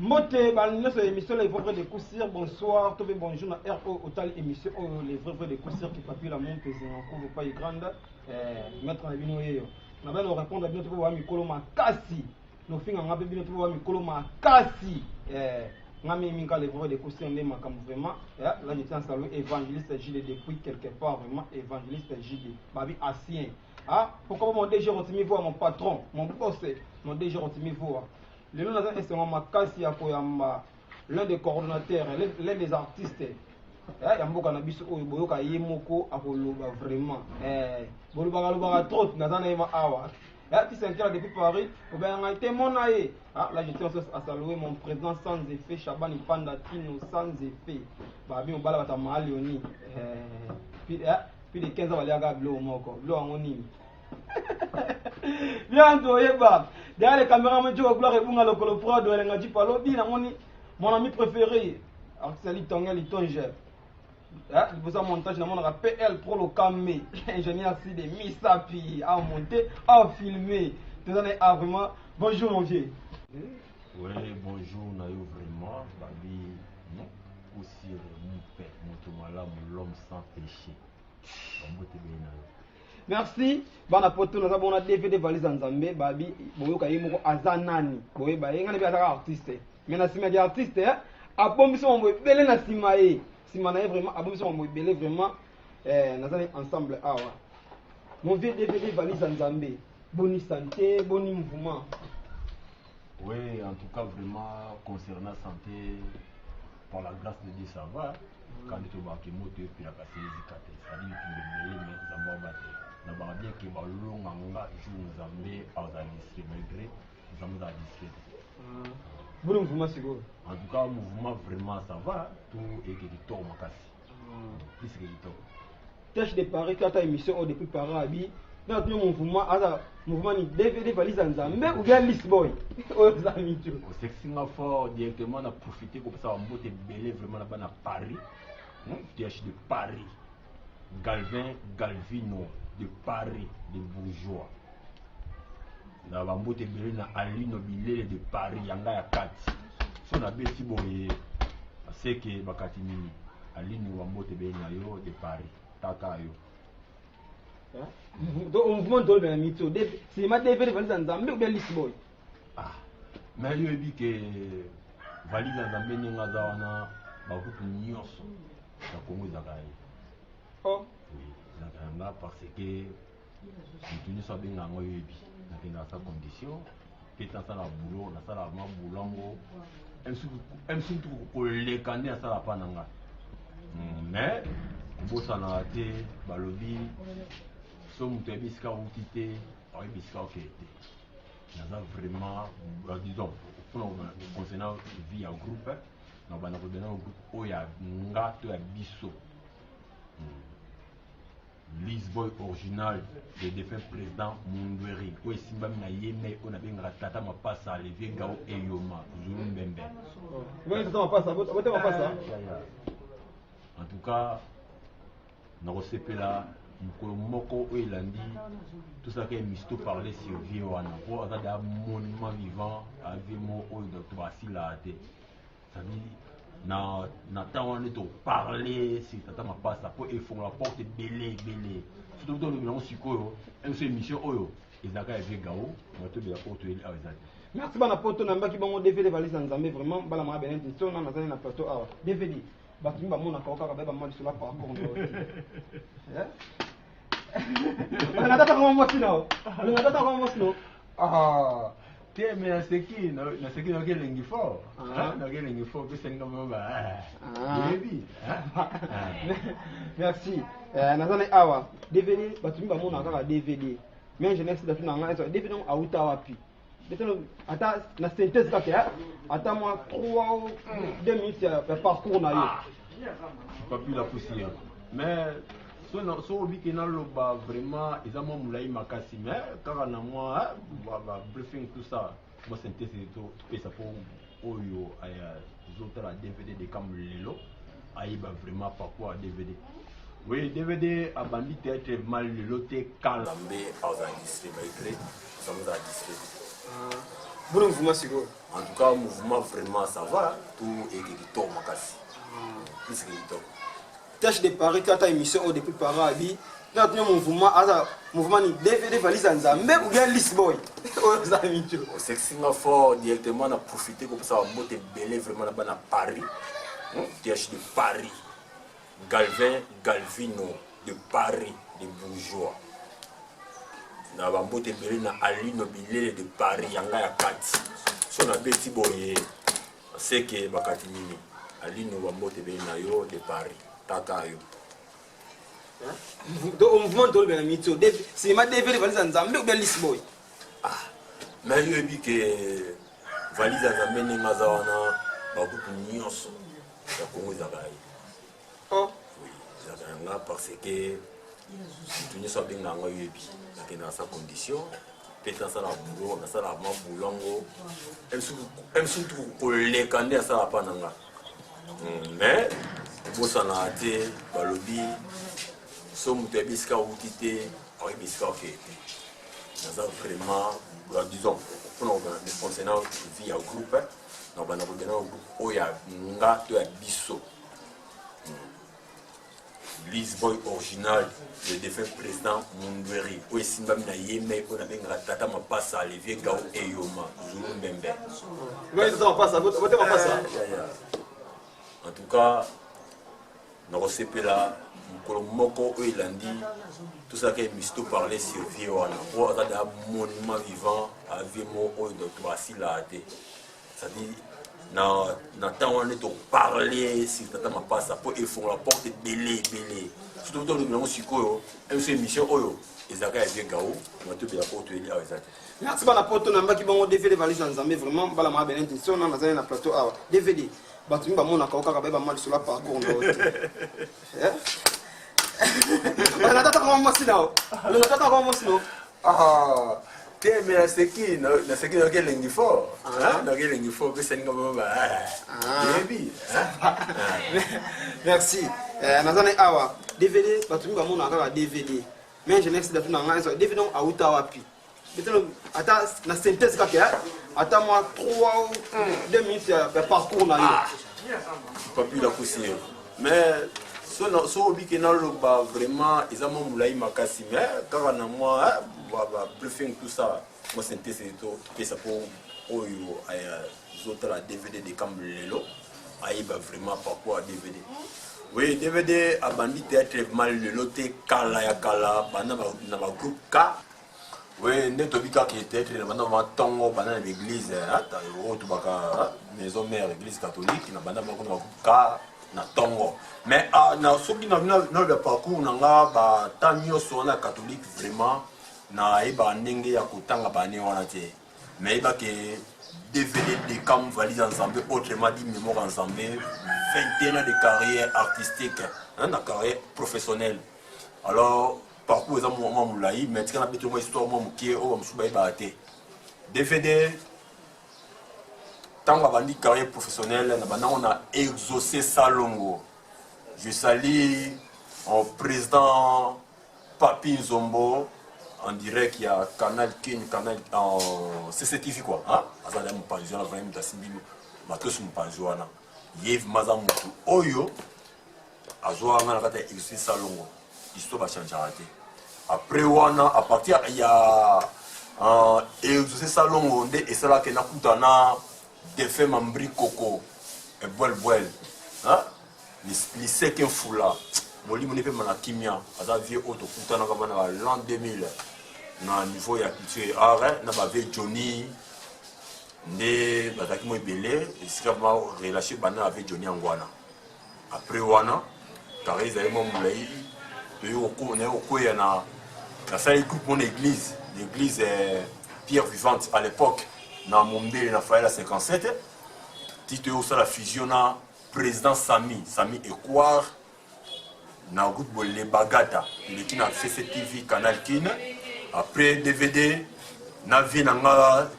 Moté, notre émission, les vrais de coussir, bonsoir, tout bonjour, na RO, autant émission, les vrais de coussir qui papillent la montre, c'est encore pas grande, mettre en abinoé. On va nous répondre à bien tout le micro makasi, nos fins en abinoé tout le micro makasi, Nami Minka, les vrais de coussir, les macam vraiment, là je tiens à saluer évangéliste JD depuis quelque part, vraiment évangéliste JD, Babi Assien. Ah, pourquoi mon DG retime voir mon patron, mon boss, mon DG retime voir. Le nom d'un instrument makasi ya koyamba l'un des coordonnateurs, l'un des artistes. Ya mboka na biso oyo boyoka ye moko akoloba vraiment. Boloba trop nazana yema awa. Ya ti sentir depuis Paris, ou bien a été mon aïe. Ah là je tiens à saluer mon président sans effet Chabani Pandatino sans effet. Babi on bala bata mahalioni. Puis de 15 ans baliaga blo moko. Blo angoni. Bien Yeba. Derrière les caméras, je vais gloire et vous le coloprod de l'engagé par l'objet. Mon ami préféré, Arsali Tonga Litonge. Vous avez montage, mon PL Pro le Camé, ingénieur si des Misapi à monter, à filmer. Tout ça est vraiment. Bonjour mon vieux. Oui, bonjour, Nayo vraiment. Babi, non, aussi mon père, mon tomala, l'homme sans péché. Merci. Bana poto na zabona DVD valise nzambe babi boyoka yemoko azanani. Boye ba yenga ne biata artiste. Mais na sima di artiste abombiso mo belé na sima e. Sima na vraiment abombiso mo belé vraiment nazali ensemble awa. Mon vieux DVD valise nzambe. Boni santé, boni mouvement. Oui, en tout cas vraiment concernant santé par la grâce de Dieu ça va. Quand tu vas qui moto puis la passer les cicatrices. Ça dit que le mais zamba battre. Na ba bien que ba longa nga jour Nzambe azalisé malgré Nzambe azalisé. Bon mouvement c'est quoi? En tout cas mouvement vraiment ça va tout et que du tort makasi. Plus que du tort. Tâche de Paris quand ta émission depuis Parabi. Dans le mouvement mouvement ni DVD valise Nzambe ou bien Lisboy. Aux amis tout. Au sexinga fort directement on a profité comme ça on monte belé vraiment là-bas à Paris. TH de Paris. Galvino de Paris, de bourgeois. Na bambote belé na Alino Bilele de Paris, yanga ya kati. So na besi boye, c'est que bakati nini. Alino bambote belé na yo de Paris, tata yo. Donc on mouvement de la mito, c'est ma DVD valise Nzambe ou bien Lisboy. Ah, mais yo ebi que valise Nzambe ninga zawana bakutu nyonso. Na Congo Zakaï. Oh. Oui, Zakaï parce que nous sommes bien en Oyebi. Dans sa condition, qui est dans sa boulot, dans sa boulot, elle se trouve pour les candidats à sa pananga. Mais, on s'en a été, balobi, somme de bisca ou tité, ou bisca ou kété. Nous avons vraiment, disons, concernant vie en groupe, nous avons un groupe où il y a un gâteau à bisso. Lisboy original de défunt président Mundweri. Où est Simba Minayeme, on a bien ratata ma passe à lever Gao et Yoma, Zulu Mbembe. En tout cas, nous avons là, Moko Elandi, tout ça qui est misto parler sur Vioana. Pour avoir un monument vivant, avec mon docteur Basila. Ça dit, na temps on est au parler si tata ma passe ça pour effondrer la porte belé surtout dans le bilan sikoyo une émission oyo ezaka avec Gao on te bien porte il a ezali. Merci bana poto na mbaki bango DVD valise Nzambe vraiment bala ma bien intention na nazali na plateau awa DVD batu mba mona ka okaka ba mali sur la par rapport on a tata comment moi sinon on a tata comment moi sinon ah mais na seki na kelengi fort na kelengi fort que c'est comme ba baby merci nazana awa DVD batu mba mona kaka DVD mais je n'ai pas na ngana DVD on auta wapi peut-être ata na synthèse kaka ata moi 3 ou 2 minutes parcours na yo pas plus la poussière mais so obi ke na loba vraiment ezama mulai makasi mais kaka na moi va briefing tout ça moi synthèse tout pesa pour oyo aya zota la DVD de comme lelo aiba vraiment pourquoi DVD. Oui, DVD a bandi théâtre mal lelo te kalambe aux enregistrés malgré ça nous a distribué. Bon mouvement c'est quoi? En tout cas, mouvement vraiment ça va, tout est éditeur makasi. Plus que éditeur. Tâche de Paris quand ta émission au depuis Paris abi. Quand tu mouvement ni DVD valise en Zambé ou bien Lisboy. Aux amis. Au sexinga fort directement on a profité comme ça on monte belé vraiment là-bas à Paris. Tâche de Paris. Galvino de Paris, de bourgeois. Na bambote belé na Alino Bilele de Paris yanga ya kati. So na beti boye c'est que bakati nini. Alino bambote belé na yo de Paris. Tata yo. Au mouvement de l'organisation, c'est ma DVD valise en Zambé ou bien Lisboy. Ah, mais je dis que valise en Zambé n'est pas zawana, beaucoup de nyonso. Ya Congo Zabaï. Oh. Oui, Zabaï parce que tout ne soit bien dans le yebi. Dans sa condition, peut-être dans sa boulot, dans sa boulongo. Même surtout pour les candidats ça va pas nanga. Mais pour ça na été balobi. Somme de bisca ou tité, oui bisca qui était. Nous avons vraiment, disons, concernant via groupe, nous avons un groupe où il y a nga de biso. Lisboy original, le défunt président Mundweri. Où est-ce que nous yémé on avait un tata ma passe à Olivier Gao et Yoma, Zulu Mbembe. Oui, ça passe à votre passe. En tout cas, nous recevons là. Moko il a dit tout ça que Misto parlait sur Viona pour avoir un monument vivant à Vimo ou de Basila. C'est-à-dire, dans temps on est parler si tata ma passe pour ils font la porte belé. Surtout dans le monde psycho, même ces missions oyo, ils ont gagné Gao, on te bien porte il y a merci pour la porte on a qui vont DVD valise en Zambé vraiment bala ma ben intention on a na plateau ah DVD batumi ba mona ka ka ba mal sur la parcours on a tata comment moi sinon on a tata comment moi sinon ah mais c'est qui dans quel langue fort dans quel langue fort que c'est comme merci nazane awa DVD batumi ba mona ka DVD mais je n'excite pas na ngana DVD on auta wapi peut-être ata na synthèse ka ata moi 3 ou 2 minutes parcours na yo pas plus la cousine mais so obi ke na loba vraiment ils ont moulai makasi mais quand on a moi briefing tout ça moi synthèse to que ça pour oyo autres la DVD de comme lelo aiba vraiment pourquoi DVD oui DVD a bandit théâtre mal le loté kala ya kala bana na ba groupe K oui neto bika qui théâtre na bana va tongo bana l'église ata auto baka maison mère église catholique na bana ba groupe K na tongo mais na soki na le parcours na nga ba tanyo so na catholique vraiment na eba ndenge ya kotanga bane wana te mais eba ke DVD de cam valise ensemble autrement dit mémoire ensemble 21 ans de carrière artistique hein, na carrière professionnelle alors parcours za mo moulayi mais tika na beto mo histoire mo mukie o msuba eba te DVD tant que carrière professionnelle, on a exaucé Salongo. Je salue au président Papi Nzombo, en direct, il y a Canal King, Canal en CCTV quoi. Hein? Azalem Mpanjouana, vraiment, Tassimbinou, Matos Mpanjouana. Yev Mazamutu, Oyo, Azouana, on a exaucé Salongo. L'histoire va changer. Après, à partir, il y a exaucé Salongo, et c'est là qu'il y a un des faits membri coco et boel hein les sec fula moli moni pe manakimia aza vie auto kutana kama na l'an 2000 na niveau ya culture art na ba vie Johnny ne bataki mo belé et c'est comme relâché bana avec Johnny Angwana après wana kariza emo mulai to yo ko ne ko ya na salle groupe mon l'église Pierre Vivante à l'époque na Mombe na Faïla 57 tito yo la fusion na président Sami Ekwar na groupe les Bagata il est na CCTV Canal Kin après DVD na vie na nga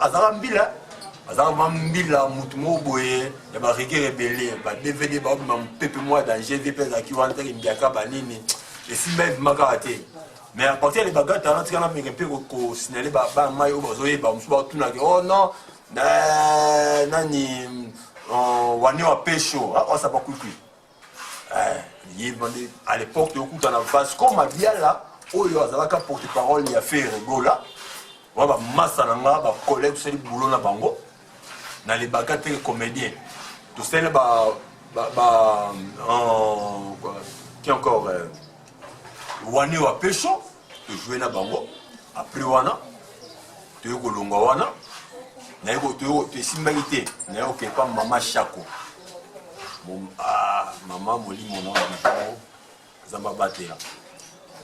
azara mbila mutu mo boye ya ba reggae rebelle ba DVD ba ma pepe moi dans GVP za ki wanta ki mbiaka banini et si même ma karaté mais à partir des bagages t'as rentré dans mes un peu au signaler bah maillot bazoé bah on tout là oh non nani wani wa pécho ah ça pas cool à l'époque de coup dans la Vasco Mabiala oyo azalaka porte-parole ya fait rigola wa ba massa nanga ba collègue c'est boulot na bango na les bagages des comédiens tout ça qui encore wani wa pécho de jouer na bango après wana tu es kolonga wana na yeko tu simbalité na yeko ke pa mama Chako mama molimo na biso zamba batela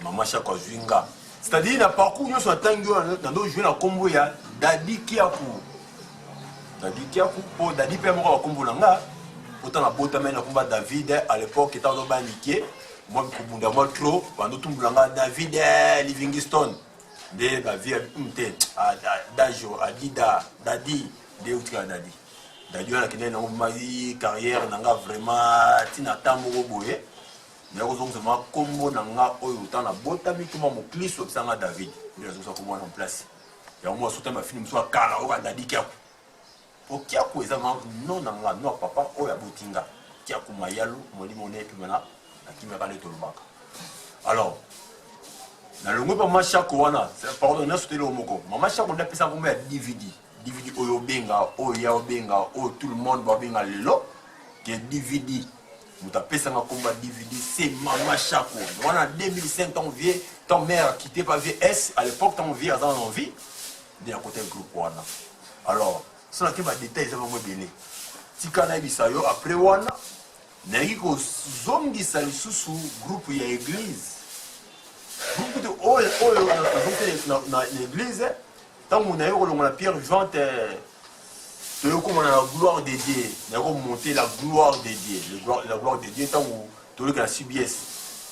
mama Chako zwinga c'est-à-dire na parcours yo so tangi na do jouer na combo ya Dadi Kiakou po Dadi pe mo ko combo nga autant na bota mais na combat David à l'époque étant do baniqué moi kubunda moi trop bando tumbulanga David Livingstone de ba vie mte dajo adida dadi de utika dadi on a kine na mari carrière nanga vraiment tina tambo boye na ko zonga ma kombo nanga oyo tana bota mi kuma mo kliso sanga David de zo ko moi en place ya moi sauter ma film soit kala o Dadi Kiakou o Kiakou ezama non nanga no papa oyo abotinga Kiakou mayalo molimo ne kimana akimaka le tolobaka alors na longo pa Mama Chako wana pardon na sauté le moko Mama Chako na pesa combien DVD oyo benga oyo benga o tout le monde va benga lelo que DVD muta pesa nga combat DVD c'est Mama Chako wana 2005 ton mère quitté pas VS à l'époque ton vie dans envie de à côté groupe wana alors ça qui va détails ça va moi belé tika na bisayo après wana na yiko zongi sa lisusu groupe ya église groupe de na l'église tant on a eu la pierre vivante de comme on a la gloire de Dieu na monter la gloire de Dieu la gloire de Dieu tant on le la CBS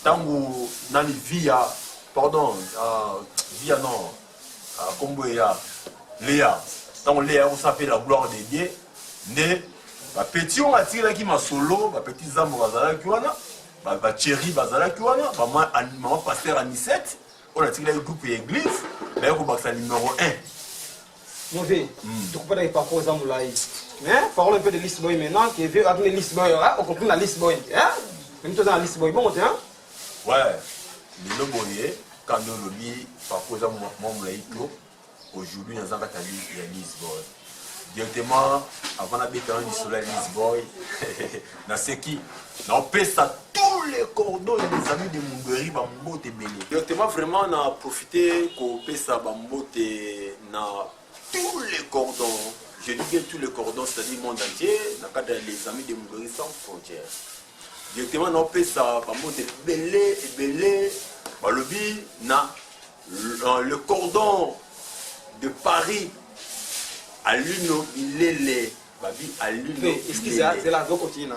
tant on na via pardon via non combo ya Léa tant Léa on s'appelle la gloire de Dieu né ba petit on a tiré qui ma solo ba petit zambo bazala ki wana ba chéri bazala ki wana ba maman pasteur Anisette on a tiré le groupe église mais ko ba numéro 1 mauvais donc pas parcours zambo là hein parlons un peu de List Boy maintenant qui veut avec List Boy on comprend la List Boy hein même toi dans la List Boy bon hein ouais le boye quand on le dit parcours zambo mon laïco aujourd'hui dans un catalogue il y a List Boy directement avant la béton du soleil Lisboy na seki na pesa tous les cordons des amis de Mungeri bambote belé directement vraiment na profiter ko pesa bambote na tous les cordons je dis bien tous les cordons c'est-à-dire monde entier na cadre les amis de Mungeri sans frontières directement na pesa bambote belé balobi na le cordon de Paris Aluno Ilele babi Aluno excusez c'est là donc continue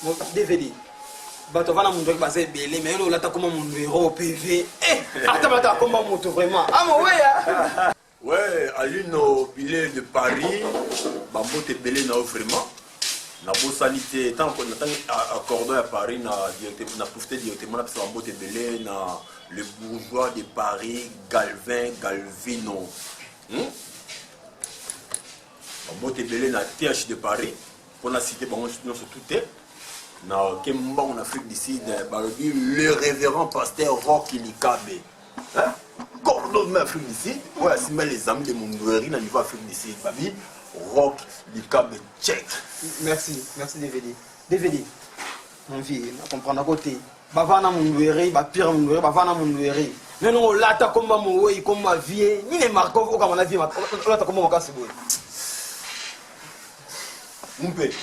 mon DVD bato vana mundu basé belé mais là ta comme mon numéro PV attends comme moto vraiment ah mon ouais Aluno Ilele de Paris bambote belé na vraiment na bo sanité tant qu'on attend accordé à Paris na directement na profiter directement na bambote belé na le bourgeois de Paris Galvino Bote belé na TH de Paris pour la cité bon sur tout est na Kemba en Afrique du Sud le révérend pasteur Rock Likabe hein cordon de Afrique du Sud ouais c'est les amis de Mungeri na niveau Afrique du Sud babi Rock Likabe check merci DVD mon vie na comprendre à côté bavana Mungeri ba pire Mungeri bavana Mungeri mais non là ta comme mo oui comme ma vie ni les marques au comme la vie là ta comme mon cas c'est bon Mpe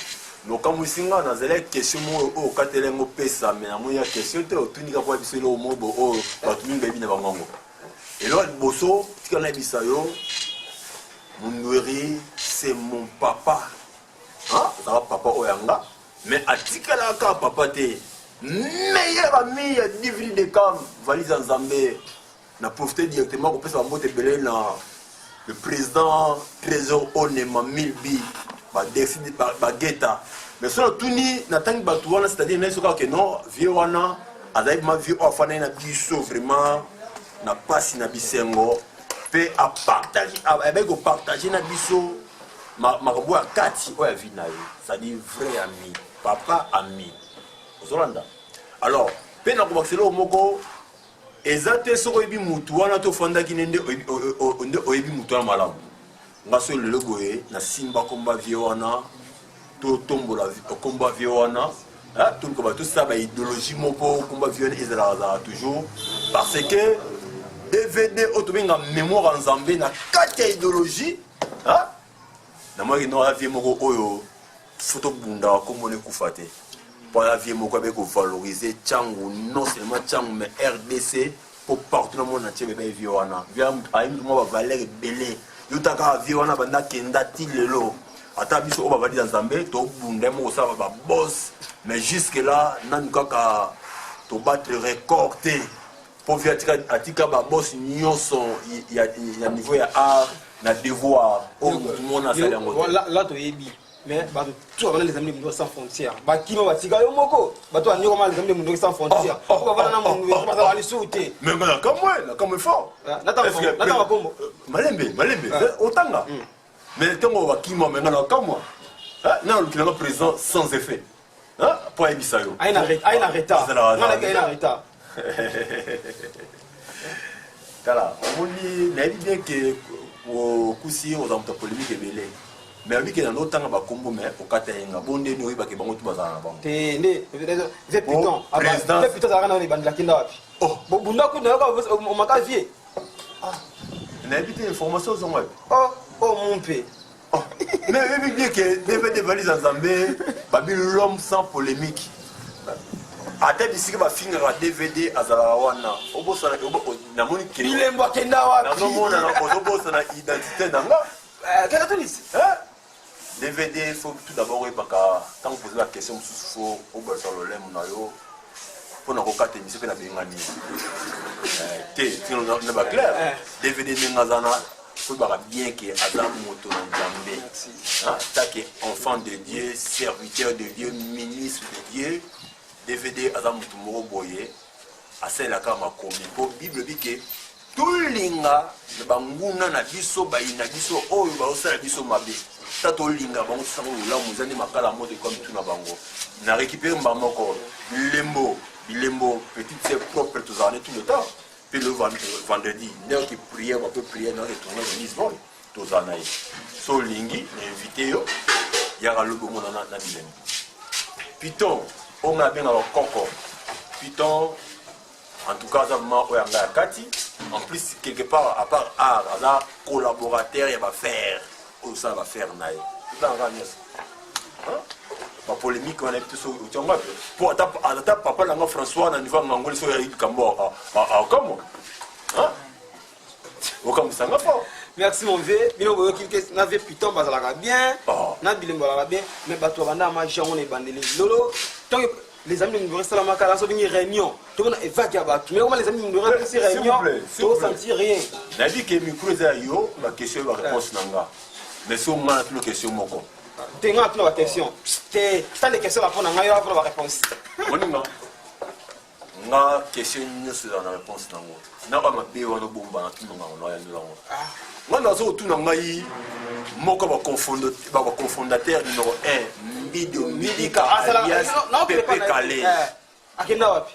no kamusinga na zele question mo o katelengo pesa mais na moya question te otunika kwa biselo mobo o batuminga bina bangongo elo boso tika na bisayo Mungeri c'est mon papa hein ça papa oyanga mais atika la ka papa te meilleur ami ya divine de cam valise nzambe na profiter directement ko pesa mbote belé na le président trésor Onema Milbi ba décidé ba geta mais sur tout ni na tangi batu wana c'est-à-dire na soka que non vieux wana azali ma vie oyo afandaki na biso vraiment na pasi na bisengo mpe abaki kopartage na biso makambo ya kati oyo ya vie na ye, c'est-à-dire vrai ami, papa ami ozolanda. Alors mpe nakobakisela oyo moko eza te soki oyebi mutu wana tofandaki nde oyebi mutu wana malamu. Nga so lelo boye nasimba komba vie wana totombola komba vie wana toluka tosala baidéologie moko komba vie wana ezalaka toujours parce que DVD oyo tobenga mémoire ya nzambe na kati ya idéologie namonaki no ya vie moko oyo fo tobundaka komona ekufa te mpo ya vie moko abe kovalorize ntango non seulement ntango mais RDC po partout na monde entier beba vie wana ayebi mwa bavaleur ebele yotaka vie wana banda kenda ti lelo ata biso oyo bavali ya nzambe tobunda moko osala baboss mais jusque là nanu kaka tobatre record te mpo vie atika baboss nyonso ya niveau ya art na devoir oyo motu mona asali yango te là toyebi mais bato tout avana les amis de sans frontières bakima batika yo moko bato anyoko ma les amis de sans frontières ko bavana na mundu ba ali souté mais ngana kamwe fort nata kombo malembe otanga mais tango bakima mais ngana kamwa na lukina présent sans effet pour ebisa yo aina retard aina retard kala omoni na yebi bien que okusi ozamuta polémique ebele mais abiki na notanga bakombo mais okata yenga bonde ni oyibake bango tu bazala na bango te nde c'est putain c'est putain ça kana ni bandila kinda wapi oh bunda ku na o maka vie na yebi te information zongo oh mon père mais yebi bien que DVD valise nzambe babi l'homme sans polémique ata bisika bafingaka DVD azalaka wana obosana namoni bilembo akenda wapi nazomona ozobosana identité nanga kaka tunisi DVD faut tout d'abord oyebaka ntango poser la question mosusu fo obolisa lolemo na yo mpona kokata émission mpe na bengani te tino na baclair DVD ndenge azana oyebaka bien ke aza moto na nzambe take enfant de Dieu, serviteur de Dieu, ministre de Dieu. DVD aza motu moko boye asalelaka makomi mpo bible bike tolinga na banguna na biso bayina biso oyo baosala biso mabe ta tolinga bango sango olamu eza nde makala moto ekomi tuna bango na récupéré mba moko bilembo petite sœur propre tozala ne tout le temps mpe le vendredi ndenge prière bape prière na retourne na Lisbonne tozala na ye so olingi na invité yo yaka lobongo na bilembo piton on a bien alors Coco. Python, en tout cas, en plus, quelque part, à part art, là, collaborateur, il va faire. Où ça va faire, naï. Dans la polémique, on a tout ça. Pour ta papa, là, François, on a niveau Mangol, sur le Cambo. Comment? Comme ça, ma fort. Merci mon vieux. Bino boyo kilke na vie Python bazalaka bien. Na bilembo balaka bien, mais bato banda ma jango ne bandeli lolo. Tant que les amis nous restent la makala so une réunion. Tout le monde évacuer bato. Mais comment les amis nous restent ces réunions? Tout sentir rien. Na dit que micro za yo, la question va réponse nanga. Mais so ma toute question moko. Tenga toute la question. Te tant les questions la pour nanga yo pour la réponse. Moninga. Nga question ni sur la réponse nango. Na ba mabe wana bomba na tout nanga on ya ndango. Moi, nous avons tout ngai moko ba cofondateur numéro 1 Mbidio Midika alias Pepe Kale. Akenda wapi?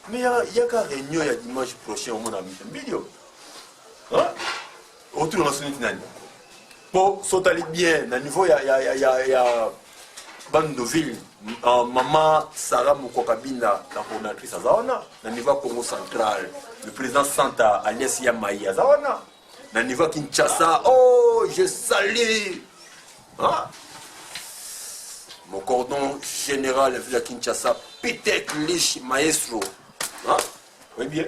Mais il y a une réunion il y a dimanche prochain au monde Mbidio. Autour de la sonite nani. Pour sauter bien, à niveau il y a bande de ville. Maman Sarah Mukokabinda, la coordinatrice Azawana, na niveau Congo central, le président Santa alias Yamaï Azawana, na niveau Kinshasa, oh je salue mon cordon général de Kinshasa, Peter Klich Maestro. Oui bien.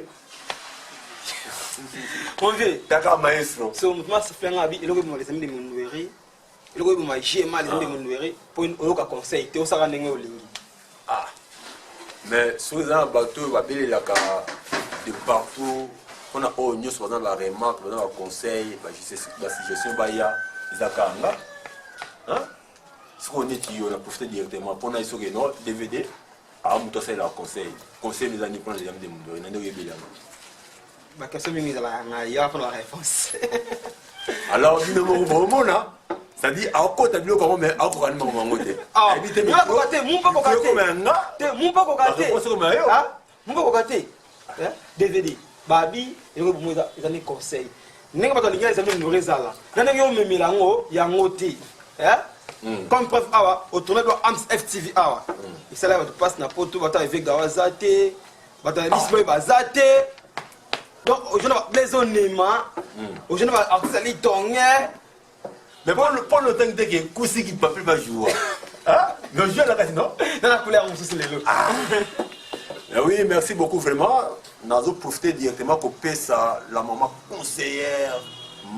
On veut. D'accord Maestro. So moi ça fait un habit, il a les amis de Monoueri. Il y a des gens qui pour un conseil, tu as un mais si vous avez un bateau, de partout, on a dans la remarque, dans le conseil, la gestion Baya, les Akanga. Si on est on a profité directement pour un DVD, Ah, moi, c'est le conseil. Conseil, nous allons prendre les amis de Mundo. Il y a des Ma question est il y a la réponse. Alors, nous avons vraiment là. C'est-à-dire, à quoi tu as dit comment mais à quoi tu as dit Ah, tu as cocaté, mon pas cocaté. Mon pas cocaté. Mon pas cocaté. DVD. Babi, il y a des conseils. N'est pas dans les gars, ils ont une là. Quand ils ont mis l'ango, il y a un côté. Comme preuve, au tournoi de AMS FTV, il s'est là, tu passes n'importe où, tu as avec Gawazate, tu as l'isme Bazate. Donc, aujourd'hui, on va maisonnement, aujourd'hui, on va artisan litongue. Mais pour le temps que tu as Koussi qui ne peut pas jouer. Mais je joue à la case, non? Dans la couleur, on se lève. Oui, merci beaucoup, vraiment. Nous avons profité directement qu'on passe la maman conseillère,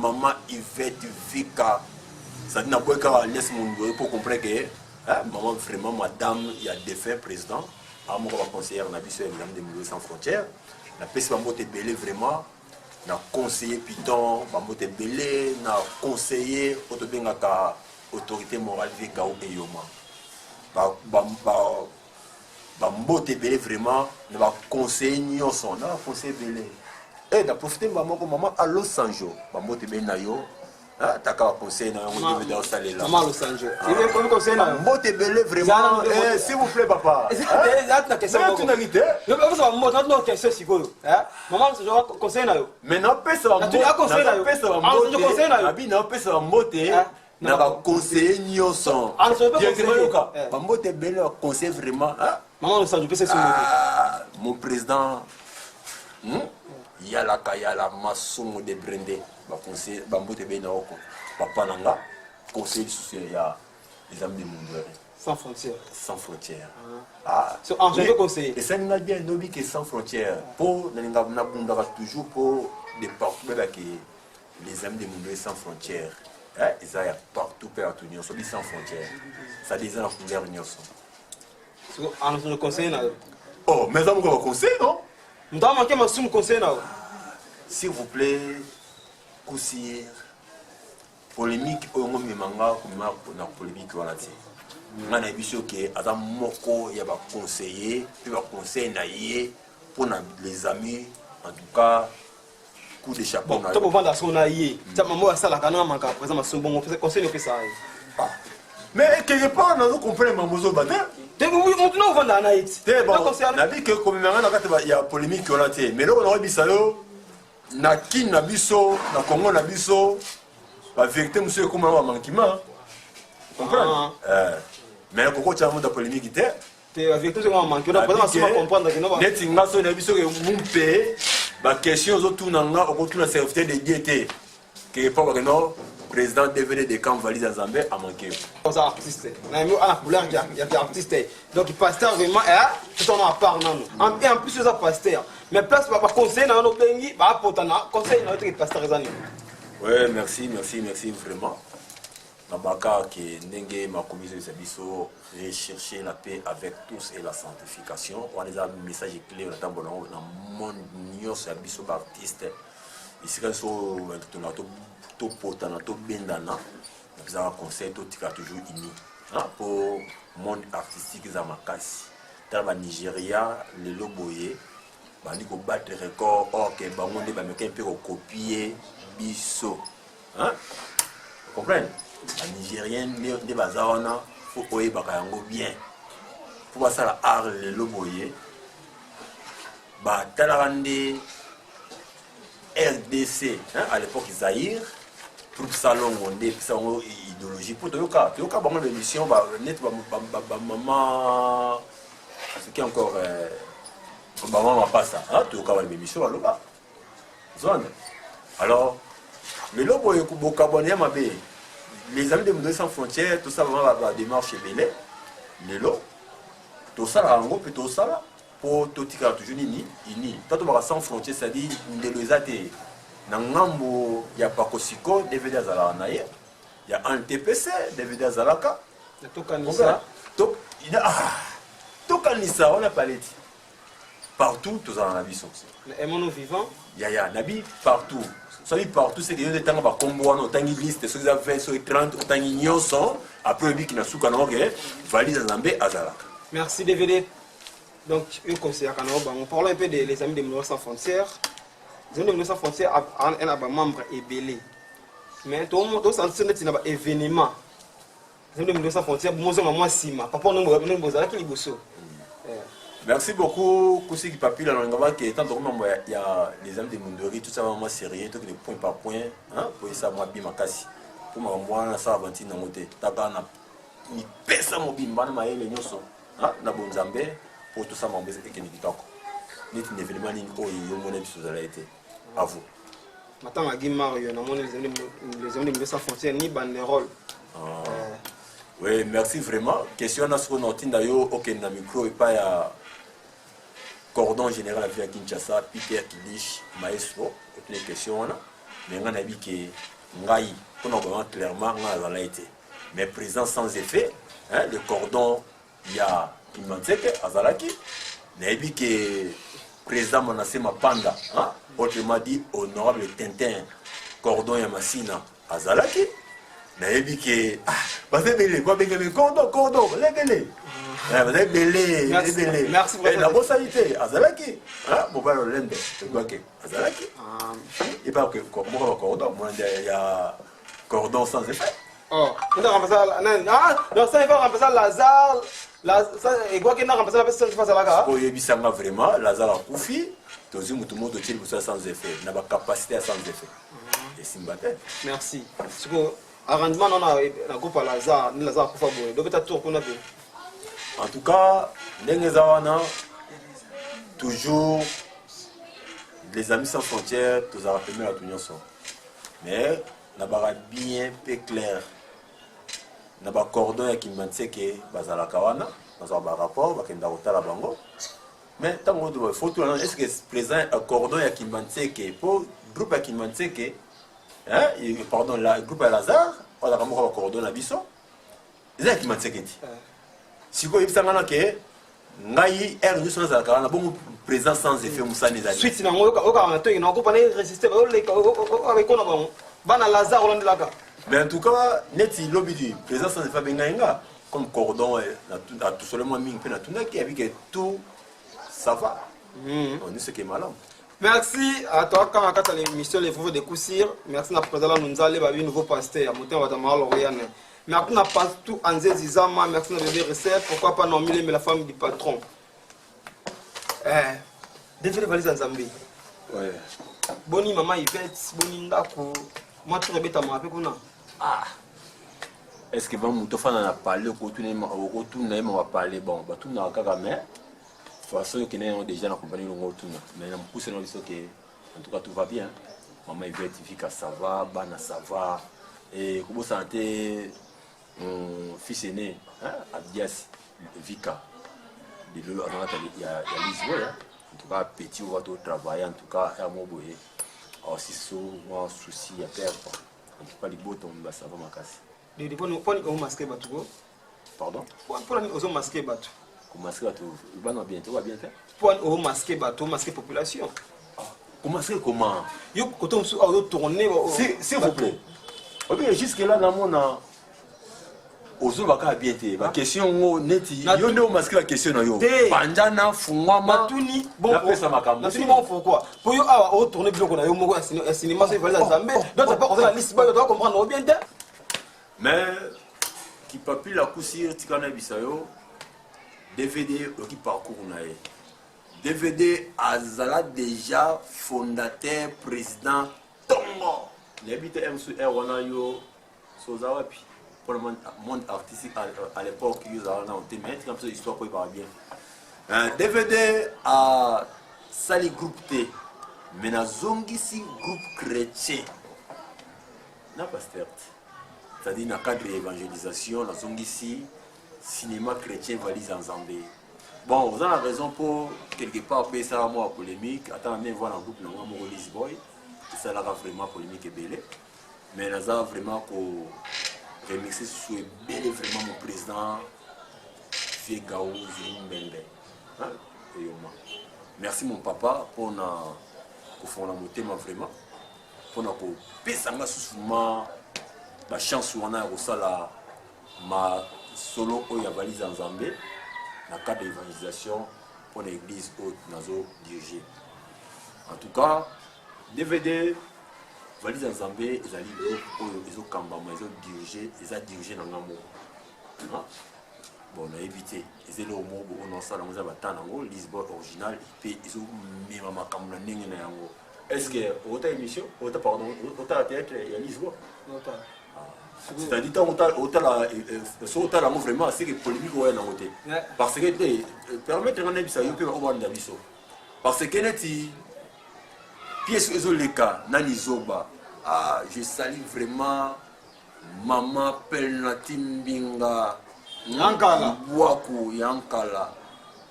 maman Yvette Vika. Ça dit qu'on laisse mon numéro pour comprendre que maman, vraiment, madame, il y a défunt président. À mon conseillère, on a vu sur les Amis des Moulins sans frontières. La paix, c'est Bambo Tebele, vraiment. On a conseillé Piton, Bambo Tebele, on a conseillé autorité morale Vika ou Eyoma. Bambo Tebele, vraiment, on a conseillé Nyonson, on a conseillé Belé. Et on a profité de maman à Los Angeles. Bambo Tebele, Nayo. Tu as conseillé dans le vidéo salé là. Maman Los Angeles. Il est comme conseil là. Bambo Tebele, vraiment. S'il vous plaît, papa. C'est la question. Tu n'as quitté. Je vais vous montrer notre question si vous. Maman, je vais conseiller là. Mais non, pas ça. Tu as conseillé là. Je conseille là. Abi non, pas ça. Moté. On a conseillé Nyonson. Bambo Tebele a conseillé vraiment. Maman Los Angeles, c'est ça. Mon président. Yala Kayala Massomo de Brendé. Conseil Bambo Tebele Naoko. Papa Nanga. Conseil social. Il y a les amis du monde. Sans frontières. Sans frontières. Je peux conseiller. Et ça nous a bien nommé que sans frontières. Pour toujours pour des partout les amis du monde sans frontières. Ils sont partout partout sans frontières. Ça dit en couleur Je conseille. Oh, mais ça me conseille, non? Nous avons manqué ma somme conseil. S'il vous plaît, Koussi, polémique au moment manga comme na polémique voilà ti. Ngana biso ke ata moko ya ba conseiller, puis ba conseil na yé pour les amis en tout cas coup de chapeau na. To vendre son na yé. Ta maman ça la kana manka présent ma somme bon conseil ne ça. Mais quelque part nous comprenons mamozo bata. Oui, on doit vendre na yé. Na bi que comme manga na kata ya polémique voilà ti. Mais là on a bisalo na kin na biso na Congo na biso la vérité monsieur comme un manquement comprendre mais pourquoi tu as de polémique était la vérité c'est un manquement pas ça comprendre que non net ngaso na biso que mumpe ba question autour nanga autour na serviteur de diété que pas que non président DVD de camp valise à Zambé a manqué comme ça artiste na mi ala couleur il y a artiste donc pasteur vraiment c'est ton à part non et en plus ça pasteur mais place pas conseil dans nos bengi ba potana conseil na autre pasteur ezani. Ouais, merci vraiment. Nabaka qui n'engage ma commission de service rechercher la paix avec tous et la sanctification. On a des messages clés dans le monde nios service artiste. Ici quand so to potana to bendana. Nous avons conseil to tika toujours uni. Pour monde artistique za makasi. Dans le Nigeria, le loboye bandi ko battre record OK bango nde ba meka un peu copier biso vous comprenez la nigérienne de bazana faut oyebaka yango bien faut basala art lelo boye batalaka nde RDC à l'époque Zaïre pour salon nde epesa yango idéologie po toyoka bango na émission net maman ce qui est encore maman pas ça toyoka ba émission aloba zone. Alors, le lobo est les amis de Moulins sans frontières, tout ça, la démarche est belle. Le lobo, tout ça, la rango, tout ça, pour tout tika toujours ini. Tant que sans frontières, c'est-à-dire, de l'osate, Nangambo, il y a pas Kosiko, DVD Azala Naye, il y a un TPC, DVD Azalaka. Tout Kanissa, on a parlé. Partout, tout ça, on a vu ça. Et mon vivant. Il y a Nabi partout. Ça dit partout, c'est que les temps Combo, autant de liste, ceux qui ont 20, ceux qui 30, autant de nyonson, après le qui n'a souka non, valise Zambé Azalaka. Merci DVD. Donc, eux conseillent à Canada. Parlons un peu des Amis des Moulins Sans Frontières. Les Amis des Moulins Sans Frontières ont un membre ébélé. Mais tout le monde a un événement. Les Amis des Moulins Sans Frontières, moi, Sima. Papa, nous avons merci beaucoup, Koussi Papi. Là, tant il y a les Amis des Mundori, tout ça, moi, sérieux, tout les point par point. Pour ça, moi, Bimakasi. Pour moi, ça, Avantine, dans mon thé. Tabana, ni personne, mon bimban, ma les nyoso. Na bonzambe, pour tout ça, mon baiser, et qu'il n'y a pas. Ni un événement, ni un monnaie de solidarité. À vous. Maintenant, à Guimard, il y a les Amis des Moulins Sans Frontières, ni banderole. Oui, merci vraiment. Question à ce qu'on a d'ailleurs, ok, na micro et pas à cordon général à Kinshasa, Peter Kilish, Maestro, toutes les questions là. Mais on a dit que Ngai, on a vraiment clairement on a été. Mais présent sans effet, hein, le cordon, il y a Kimanseke, Azalaki. On a dit que président Manasema Panda, hein, autrement dit honorable Tintin, cordon Yamassina, Azalaki. On a dit que parce que quoi cordon, les merci pour la bossalité, Azalaki. Bon, bah, le c'est quoi que Azalaki. Et pas que cordon, il y a cordon sans effet. Oh, on a remplacé non, ça il va remplacer Lazare. Et quoi qu'il a remplacé la personne qui passe à la gare. Oui, il vraiment, Lazare a Koufi, tout le monde de sans effet, n'a pas capacité à sans effet. Et Simbaté. Merci. Arrangement, on a un groupe à Lazare, ni Lazare Koufa Boy. Donc, peut-être qu'on a vu. En tout cas, Nengezawana, toujours les Amis sans frontières, tous à rappeler la Tunion sont. Mais, on a bien peu clair. On a un cordon qui m'a dit que Bazala Kawana, dans un rapport, on a un bango. Mais, tant que faut tout est-ce que présent un cordon qui m'a dit que pour le groupe qui m'a dit que, pardon, le groupe à Lazare, on a un cordon à Bisson. C'est qui m'a dit que. Si vous avez dit que Ngai est revenu sur la carrière, bon présent sans effet Moussa Nizali. Suite, il y a un groupe qui résisté avec on a Lazare Hollande là. Mais en tout cas, net il lobby du présent sans effet Bengaïnga, comme cordon, tout seulement Ming Penatuna qui a vu que tout ça va. On dit ce qui est malin. Merci à toi quand on a l'émission Les Fous de Coussir. Merci à président nous allons un nouveau pasteur à Moutin Watamara Loriane. Merci à Pastou Anzé Zizama, merci à bébé recette, pourquoi pas nommer la femme du patron. Devez valiser en Zambie. Ouais. Boni maman Yvette, Boni Ndako, moi tu rebelles à moi avec on a. Est-ce que bon Moutofan en a parlé au retour on va parler bon, bah tout n'a qu'à gamin. Façon qui n'est déjà en compagnie le retour. Mais on pousse dans l'histoire que en tout cas tout va bien. Maman Yvette Vika ça va, Bana ça va. Et comment ça a été mon fils aîné, Abdias Vika, il y a Lisboa, en tout cas petit on va tout travailler, en tout cas à mon boyer. Alors si c'est un souci à perdre, en tout cas les beaux tombent, ça va m'acasser. De pour nous masquer bateau. Pardon? Pour nous masquer bateau. Comment masquer bateau? Il va bientôt, va bien faire. Pour nous masquer bateau, masquer population. Comment masquer comment? Yo quand on se tourner. S'il vous plaît. Ok, jusque là dans mon ozo baka bien te ba question neti yo ne masquer la question yo bandana fungwama tuni bon pesa makambo tuni bon pourquoi pour yo awa o tourner biloko na yo moko un cinéma c'est valable Zambé donc pas on la liste ba yo doit comprendre bien te mais qui papi la cousir tikana bisayo DVD qui parcours na ye DVD azala déjà fondateur président Tongo l'habité M.R. wana yo sozawa puis pour le monde artistique à l'époque, ils avaient mais comme ça l'histoire peut pas bien. DVD à Sali Groupe T, mais na Zongisi Groupe Chrétien. N'a pas stert. C'est-à-dire dans le cadre d'évangélisation, la Zongisi cinéma chrétien valise en Zambie. Bon, vous avez raison pour quelque part payer ça à moi polémique. Attends, même voir dans le groupe de Maurice Boy, ça là vraiment polémique et belle. Mais là ça vraiment pour remixer sur bel vraiment mon président Fegao Zimbembe. Merci mon papa pour faire la montée vraiment pour nous pesanga souvent la chance on a reçu la ma solo au ya valise en Zambie dans cadre d'évangélisation pour l'église haute nazo dirigé. En tout cas, DVD, valise en Zambé, ils ont kambama, ils ont dirigé dans l'amour. Bon, on a évité. Ils ont le mot, on a ça dans le Lisbonne original, et ils ont mis ma caméra. Est-ce que, autant émission, autant pardon, autant théâtre, il y a Lisbonne? C'est-à-dire, autant l'amour vraiment, c'est que polémique, ouais, non, parce que, permettre un ami, ça y est, on va en aviso. Parce que, pièce ils ont les cas, Nani Zoba. Ah, je salue vraiment Maman Pelnatimbinga. Yankala. Waku, Yankala.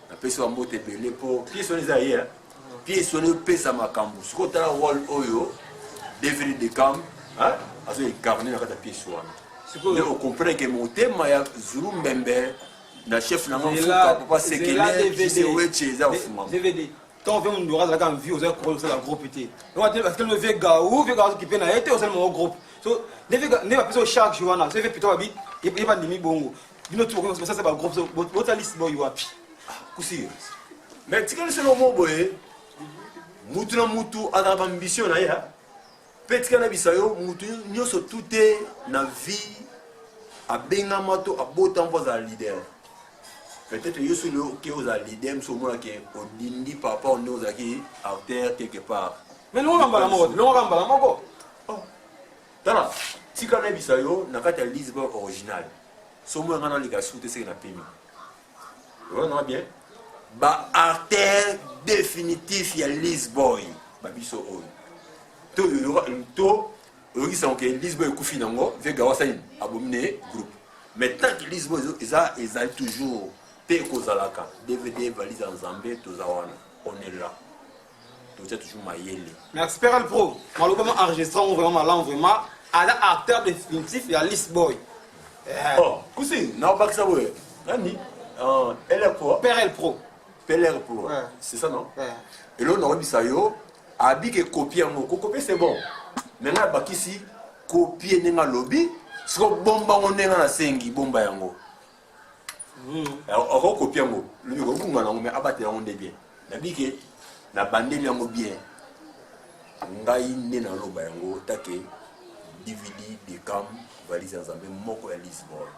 La personne m'a belé pour. Pièce on les a hier. Pièce on les pèse à ma cambu. Ce qu'on a wall oyo, devenir des cam. Hein? Parce que les carnets n'ont pas de pièce. Mais on comprend que mon thème, il y a Zulu Mbembe. Le chef n'a pas fait pour se qu'elle est. C'est où DVD. Quand on fait un orage, on vit aux écoles, c'est la groupe. Parce que le vieux gaou qui peut n'a été au sein de mon groupe. So, ne va plus chaque jour, on a fait plutôt habit, il n'y a pas de bongo. Nous tout ça c'est pas groupe, votre liste boy wapi. Kusi. Mais tu connais ce mot boy. Mutu na mutu a ambition na ya. Petit kana bisayo mutu nyoso tuté na vie a benga mato a botan voza leader. Peut-être que je suis le qui aux leader, mais moi qui on dit papa on nous a qui à terre quelque part. Mais nous on va la mode, nous on va la mode. Oh. Tala, si quand on bisayo na kata Lisbonne original. So moi ngana lika soute c'est na pemi. On a bien. Ba artère définitif ya Lisbonne. Ba biso o. To ils sont que Lisbonne kufi nango, ve gawa sa abominer groupe. Mais tant que Lisbonne ils toujours Kozalaka, DVD, valise en Zambé, Tozawana, on est là. Tout est toujours maïeli. Merci Peral Pro. Malheureusement enregistrant vraiment là vraiment à l'acteur définitif il y a Lisboy. Oh, Koussi, n'a pas que ça ouais. Nani? LR Pro. Peral Pro. PLR Pro. C'est ça non? Et là on a dit ça yo, abi que copier mon copier c'est bon. Maintenant bakisi copier nenga lobby, ce que bomba on nenga na sengi bomba yango. Alors, on copie un mot. Le micro, vous m'avez abattu en bien. La bique, la bande bien. Ngai né dans l'eau, bango, take, DVD, des cam, valise ensemble, moko à Lisbonne.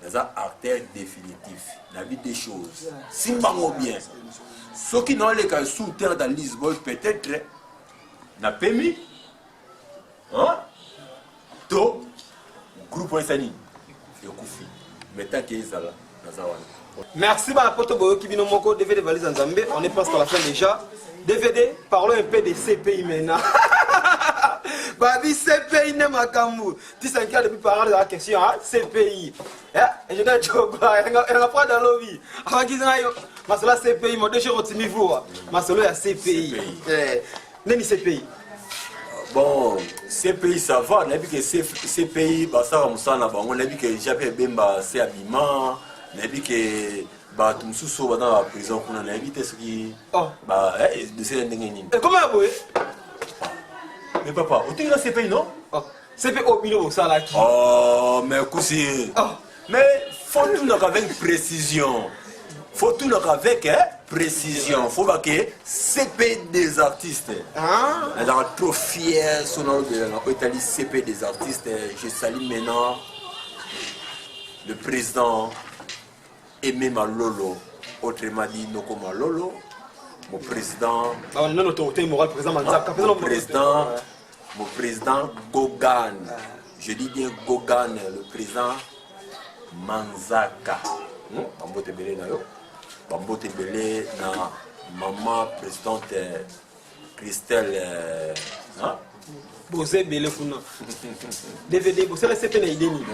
Dans un artère définitif, la vie des choses. Si bango bien. Ceux qui n'ont les cas sous terre dans Lisbonne, peut-être, n'a pas mis. Hein? To, groupe Sani, le Koufi. Mais tant qu'il est là. Merci à Poto Boyo qui vient au DVD valise en Zambie. On est presque à la fin déjà. DVD, parlons un peu des CPI maintenant. Babi CPI n'est pas comme tu sais qu'il depuis parler de la question CPI. Et je dois dire, elle n'a pas dans l'objet. Avant qu'ils aient ma cela CPI, mon deux chez Rotimivo, ma cela est CPI. N'est-ce CPI? Bon, CPI ça va, on a vu que CPI, ça va, on a vu que j'avais Bemba, c'est habillement. On a vu que tout le monde est dans la prison, on a vu ce qui. De ces endings. Comment vous? Mais papa, vous avez CPI non? CPI au milieu, ça là. Oh, mais Koussi. Mais faut tout avec précision. Faut tout avec précision. Faut pas que CP des artistes. Elle est trop fière son nom de l'Italie CP des artistes. Je salue maintenant le président Aimé Malolo, autrement dit Noko Malolo, mon président. Non, l'autorité morale, président Manzaka. Mon président Gogan. Je dis bien Gogan, le président Manzaka. Bambote Belé na yo. Bambote Belé na maman présidente Christelle. Bosé Belé Funa. DVD, Bosé la CP na idéni.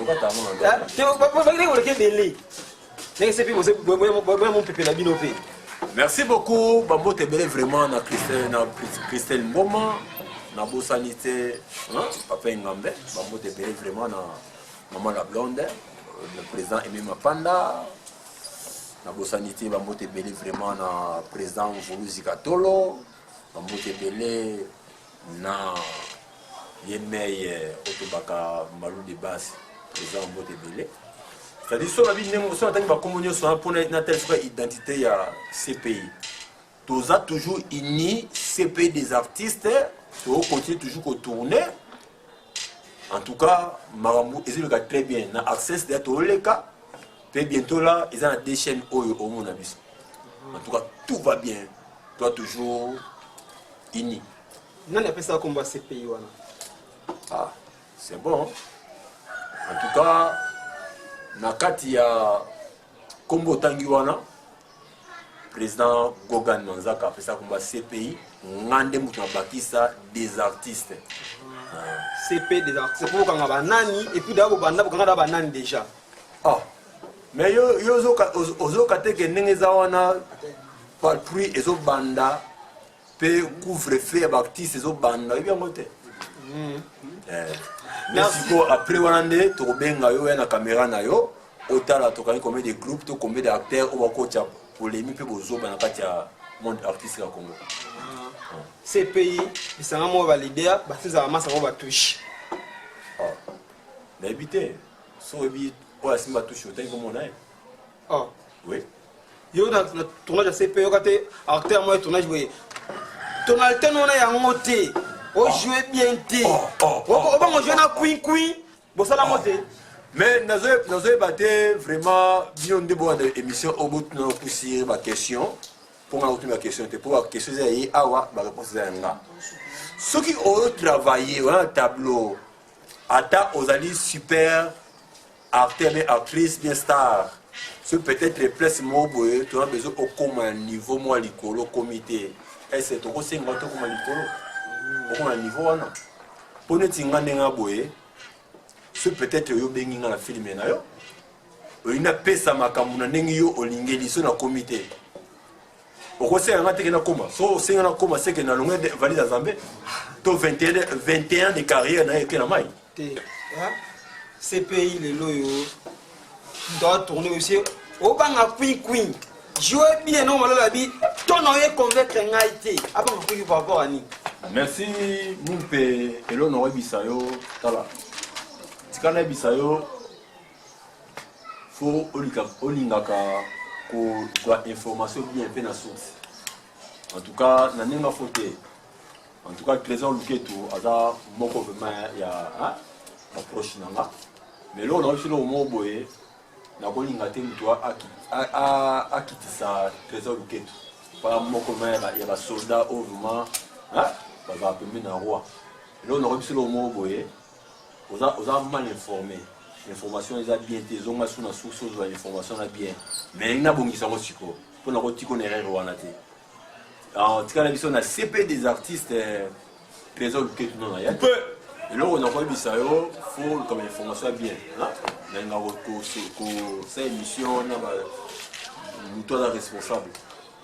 Merci beaucoup, Bambo Tebele vraiment na Christelle Mboma, na Beau Sanité, Papa Ngambe, Bambo Tebele vraiment na Maman la Blonde, le président Aimé Mapanda, na Beau Sanité, Bambo Tebele vraiment na président Voulouzi Katolo, Bambo Tebele na Yemei Otobaka Malou de Basse, président Bambo Tebele. C'est-à-dire, si on a vu une communion pour une identité à CPI, tous a toujours uni CPI des artistes, on continue toujours à tourner. En tout cas, Maramou, ils ont très bien. On a accès à tous les cas. Puis bientôt là, ils ont des chaînes au monde. En tout cas, tout va bien. Toi, toujours uni. On appelle ça comme CPI. Ah, c'est bon. En tout cas, Nakati ya Kombo Tangiwana, président Gogan Manzaka appelle ça comme CPI, Ngande Moutabakisa des artistes. CPI des artistes. C'est pour qu'on a nani et puis d'abord on a banani déjà. Ah, mais yo ozo kate ke nengeza wana par pluie ezo banda pe couvre-feu artistes ezo banda bien moté. Merci beaucoup. Après, on a une caméra, on a combien de groupes, combien d'acteurs, on va coacher pour les mieux pour les monde artiste au Congo. Ces pays, ils sont validés, ils sont touchés. Mais évitez, si on a une touche, on a ah oui. Il y a un tournage de ces pays, acteur, moi, tournage, oui. Tournage, on a un moté. On joue bien té. On va jouer na queen. Bon ça la montée. Mais nous avons battu vraiment bien de bonnes émissions au bout de nos pousser ma question. Pour ma question, pour la question c'est awa ma réponse c'est nga. Ceux qui ont travaillé dans un tableau, ata aux alliés super acteurs et actrices bien stars. Ce peut-être les places mobo, tu as besoin au commun niveau moi l'icolo comité. Et c'est trop c'est moi tout comme l'icolo. Au un niveau là pour ne tinga nenga boye ce peut-être yo bengi na film na yo ina pesa makamuna nengi yo olingeli so na comité oko se nga te na koma so se na koma c'est que na longue valide Zambé to 21 de carrière na que na mai ces pays les loyo doit tourner aussi au banga queen jouer bien non malo la bi ton oye convaincre ngaité avant que par rapport à ni. Merci Mumpe et l'on aurait bisayo tala. Tikana bisayo faut olingaka ko doit information bien fait na source. En tout cas na nenga faute. En tout cas trésor luketu aza moko vraiment ya approche nanga. Mais là on a aussi le mot boye na kolinga te mutu a kitisa trésor luketu. Pas moko vraiment ya ba soldat au vraiment on va appeler un roi. Là, on a reçu le mot boye. On a mal informé. L'information est bien. Ils ont sous la source de l'information bien. Mais il y a bon qui s'en reçu. Pour la route, on est erreur. En tout cas, on a CP des artistes. Trésor que tout le monde a. Et là, on a reçu ça. Il faut comme information bien. On a reçu cette émission. Nous sommes responsables.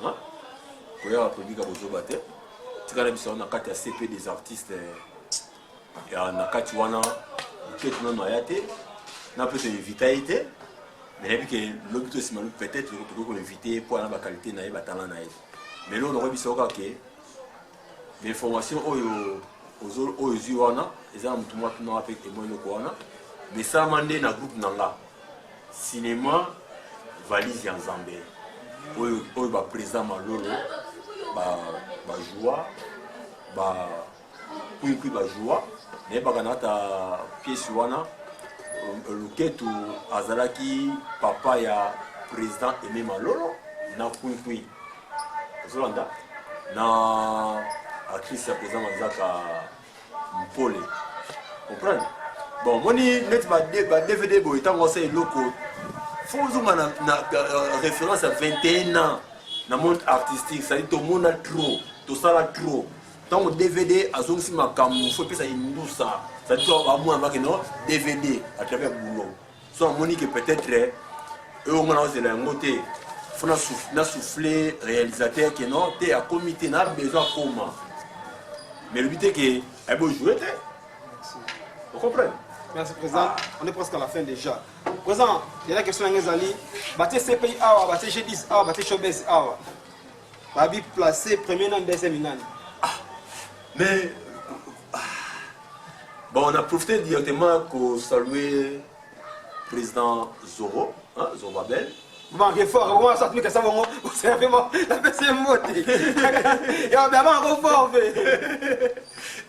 Pour la public à vous battre. On a quatre CP des artistes et on a quatre wana qui sont noyés. On a peut-être évité, mais que l'objectif c'est peut-être qu'on éviter pour la qualité naïe talent naïe. Mais là on aurait besoin que l'information aux yeux wana, ils ont tout le monde avec moi le wana, mais ça mandé na groupe nanga cinéma valise en Zambie. Où va président Malolo. Ba joie ba puis ba joie mais ba kanata pièce wana luketu azalaki papa ya président Aimé Malolo na puis Zolanda na actrice ya président Manzaka Mpole comprendre bon moni net ba DVD bo itango c'est loko faut na référence à 21 ans. Dans le monde artistique, ça dit tout le monde a trop, tout ça a trop. Tant que DVD, à son ciment, il faut que ça ait ça. Ça dit à moi, avec non DVD à travers le boulot. Soit Monique peut-être, eux, on a osé la montée. Il faut souffler réalisateur qui non, t'es à comité, n'a besoin comment. Mais le but est que, elle peut jouer, vous comprenez? Merci Président, on est presque à la fin déjà. Président, il y a une question à Ngezali. Bâtir CPI, bâtir G10, bâtir Showbiz, Babi placé premier nom, deuxième nom. Mais, bon, on a profité directement pour saluer président Zoro, hein, Zorobabel. Bon, il est fort, on va sortir que ça va c'est vraiment la deuxième mot. Il y a bien un fort.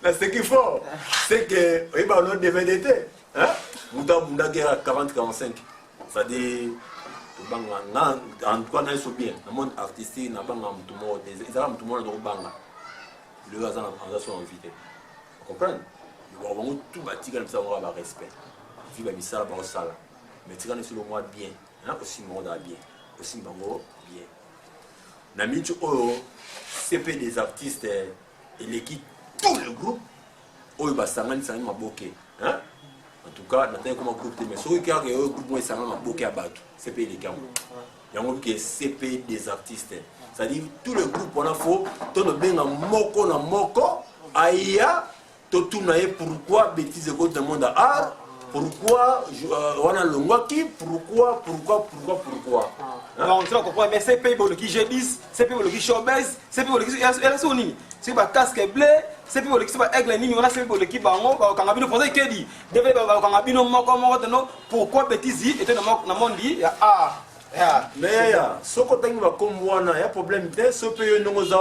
Ce qu'il faut, c'est que, oui, bah, on devait être, hein, Mouda guerre à 40-45. C'est-à-dire, en tout cas, on est bien. Dans le monde artistique, on a tout le monde dans le banga. Le hasard, on a son invité. Vous comprenez? On va tout bâtir comme ça, on va avoir respect. Vive à ça, on va ça. Mais tu connais sur le mois bien. Aussi monde bien, aussi bango bien. Nami tu CP des artistes et l'équipe tout le groupe oyo basangani sangani maboke hein. En tout cas nataka comme groupe mais soki ka que groupe moi sangani maboke à bateau CP les gars. Yango que CP des artistes. Ça dit tout le groupe on a faut to benga moko na moko aya to tunaye pourquoi bêtise cause du monde à art. Pourquoi on a le Mwaki? Pourquoi donc tu comprends, mais c'est pays pour le qui G10, c'est pays pour le qui Showbiz, c'est pays pour le qui Erasoni, c'est pas casque bleu, c'est pays pour le qui pas aigle ni, on a c'est pour le qui bango, quand on a bien posé que dit, devait quand on a bien moko pourquoi bêtise était dans monde dit mais ce que tu as comme wana, il y a problème de ce pays nous on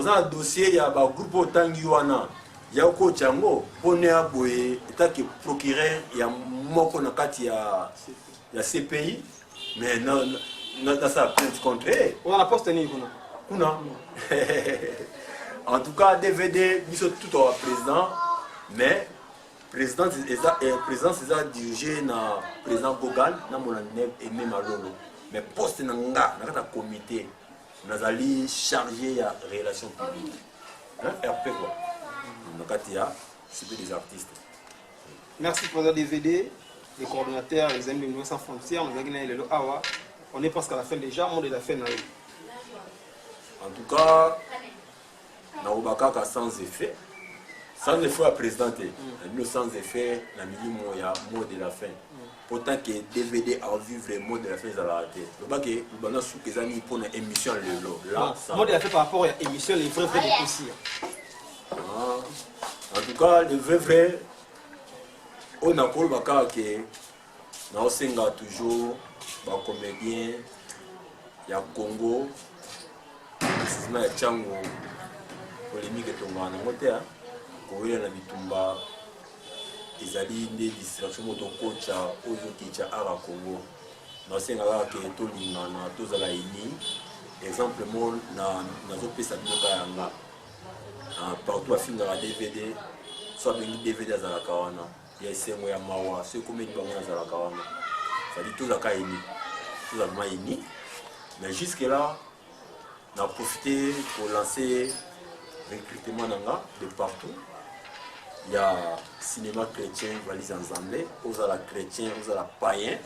a un dossier, il y a un groupe tangi wana. Il y a un coach on est à Boé, et procureur, il y a moko na kati ya CPI, mais non ça plainte contre eux. On a posté ni kuna. En tout cas DVD biso tout au président, mais président c'est dirigé na président Bogan na mon et même Malolo. Mais poste na nga na comité nazali chargé ya relations publiques. RP quoi. C'est des artistes. Merci pour le DVD, les coordonnateurs, les amis de sans frontières, on est presque à la fin déjà, on est à la fin. En tout cas, Naobaka sans effet. Sans effet à présenter. Nous sans effet, la il y a mot de la fin. Pourtant que DVD a vu vraiment de la fin de la tête. Le bac est le sous que amis pour une émission là. Mot de la fin par rapport à l'émission les vrais des poussières. En tout cas, le vrai, on a pour le cas que nous avons toujours des comédiens, il y a Congo, il y a Tchango, polémique et Tonga, il y a Bitumba, ils ont des distractions de coach qui à Congo. Nous avons que tout le monde, tous à exemple, nous avons fait ça. Partout à finir la DVD, soit bien DVD à la Kawana, il y a ces moyens mawa, c'est comme une banque à la Kawana. Ça dit tout à Kaini, tout à Maïni. Mais jusque-là, on a profité pour lancer recrutement de partout. Il y a cinéma chrétien, valise ensemble, aux à la chrétien, aux à la païen.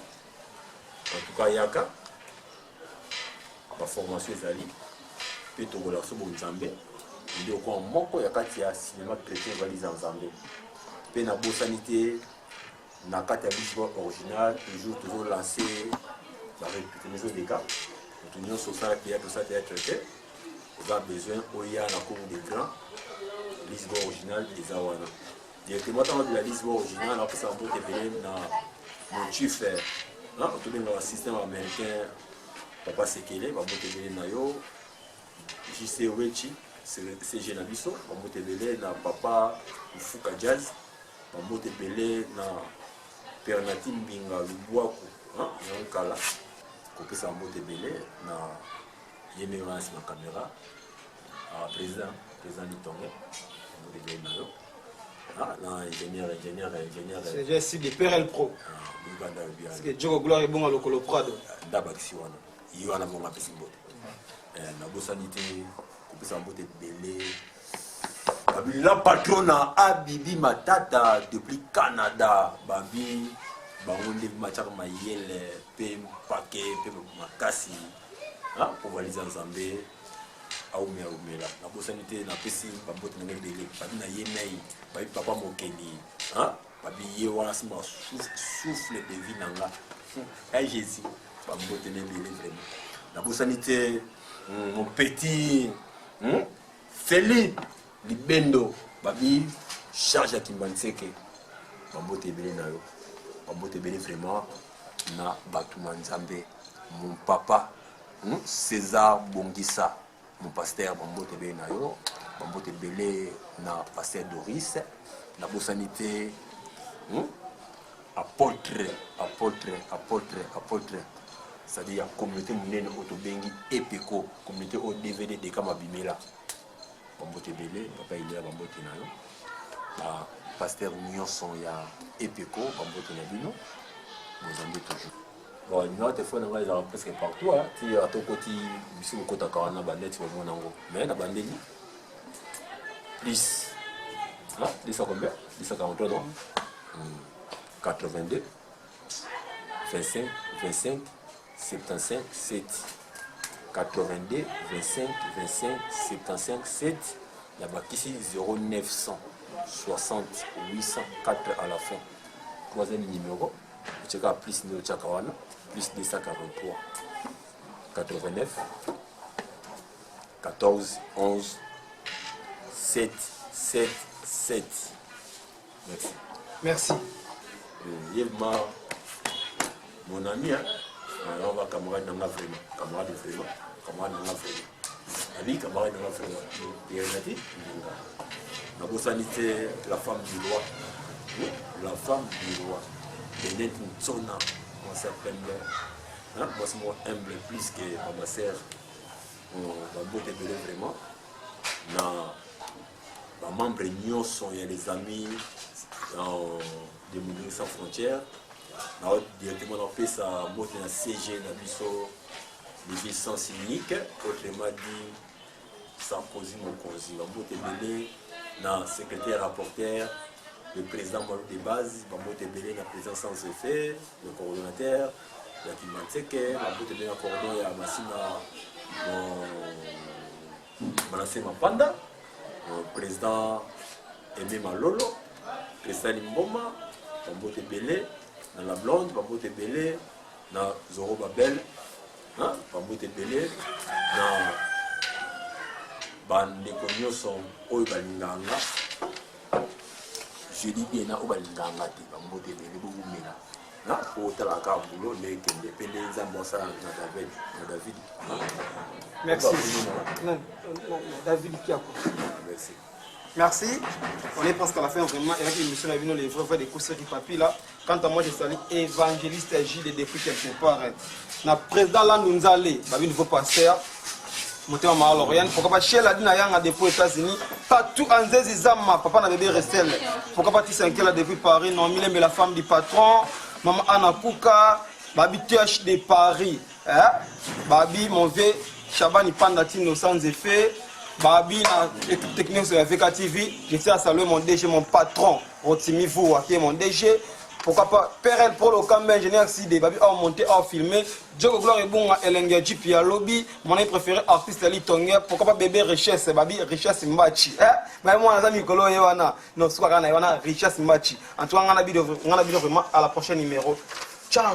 En tout cas, il y a la formation est allée, puis tout le monde est il y a moko ya kati ya cinéma chrétien valise ensemble. Pe na bosanité na kati ya bisbo original toujours lancé la réputation des gars. Nous sommes sur ça théâtre que on a besoin oya na cour des grands Lisbonne original des awana. Directement dans la Lisbonne original après ça on peut te na motif hein tout bien le système américain papa Sekele va monter belé na yo JC Wechi c'est Genabiso, on va monter na papa Fuka Jazz, on va monter na Pernati Mbinga Lubuaku, hein, Yankala, on peut s'en monter na Yemerance ma caméra, président Litongue, on va monter na yo, ah, là ingénieur. C'est déjà ici de PRL Pro. Parce que Djogo Gloire est bon à l'Ocolo Prado. D'Abaxiwana, il y en a mon apésimbote. Na bosanité. La patronne a Bibi Matata depuis Canada. Babi, Baronde Machar Mayel, P. Paquet, P. Makassi. Pour valiser ensemble. Aoumé Aoumé là. La bosanité n'a pas si Babot n'a pas délai. Babi n'a yémei. Babi Papa Mokeni. Babi Yewana Sima souffle de vie nanga. Et Jésus. Babot n'a pas délai vraiment. La bosanité, mon petit. Philippe Libendo Babi charge à Kimbanseke Bambote Belé Nayo Bambote Belé vraiment na Batuma Nzambe, mon papa, César Bongissa, mon pasteur Bambote Benayo, Bambote Belé, na pasteur Doris, na Bosanité, apôtre, c'est-à-dire la communauté monene Otobengi Epeko, communauté au DVD de Kamabimela, Bambote Belé, papa il est à Bambote Nayo, pasteur Nyonson ya Epeko, Bambote Nabino, Mozambique toujours. Bon, il y a des fois, on va presque partout. Tu as ton côté, ici, au côté de Karana, Bandit, tu vas voir Nango. Mais la Bandit, plus. Plus à combien? Plus à 43 ans. 82, 25, 25, 75, 7. 82, 25, 25, 75, 7. Il y a ici 0960, 804 à la fin. Troisième numéro. Tu as plus de Tchakawana. Plus 243, 89, 14, 11, 7, 7, 7. Merci. Merci. Yéma, mon ami, on va camarade dans la vraiment. Camarade vraiment. Camarade dans la vraiment. Ami, camarade dans la vraiment. Il y a une idée. La bosanité, la femme du roi. La femme du roi. Et net une zone. On s'appelle, moi c'est moi humble plus que ma sœur, ma beauté belé vraiment. Les membres Nyon sont les amis de Moulin sans frontières. Directement on fait ça, moi j'ai un CG dans biso, les vies sans unique, autrement dit, sans causer mon causer. Ma beauté belé, le secrétaire rapporteur. Le président de base, Bambote Belé, la président sans effet, le coordonnateur, la Kimanseke, Bambote Belé, la coordonnateur, la Massina, Manassé Mapanda, le président Aimé Malolo, Christian Mboma, Bambote Belé, dans la blonde, Bambote Belé, dans Zoro Babel, Bambote Belé, dans Bandeko sont Oibalinganga. Je dis bien, on va le gagner, on va le gagner. Pour la boulot, les David. Merci. David Kiako. Merci. Merci. On est presque à la fin vraiment. Et avec l'émission, on a vu les vrais des coups qui papier là. Quant à moi, je salue évangéliste Gilles depuis quelque part. Le président là nous allait, un nouveau pasteur. Motema Malorian, pourquoi pas chez la dina yanga depuis les États-Unis, partout en Zezizama, papa n'a bébé resté. Pourquoi pas Tissankela depuis Paris, non, mais la femme du patron, maman Anna Pouka, Babi TH de Paris, Babi mon vieux, Chabani Pandatino sans effet, Babi l'équipe technique sur la VK TV, je tiens à saluer mon DG, mon patron, Rotimi Voua, qui est mon DG. Pourquoi pas Perel pour le camp ingénieur si des babi ont monté, ont filmé. Djogo Gloire et bon Elenga Jipi à lobby. Mon ami préféré artiste Ali Tonga. Pourquoi pas bébé richesse babi richesse Mbachi. Mais moi les amis Kolo Yewana. Non soit Yewana richesse Mbachi. En tout cas on a vidéo vraiment à la prochaine numéro. Ciao.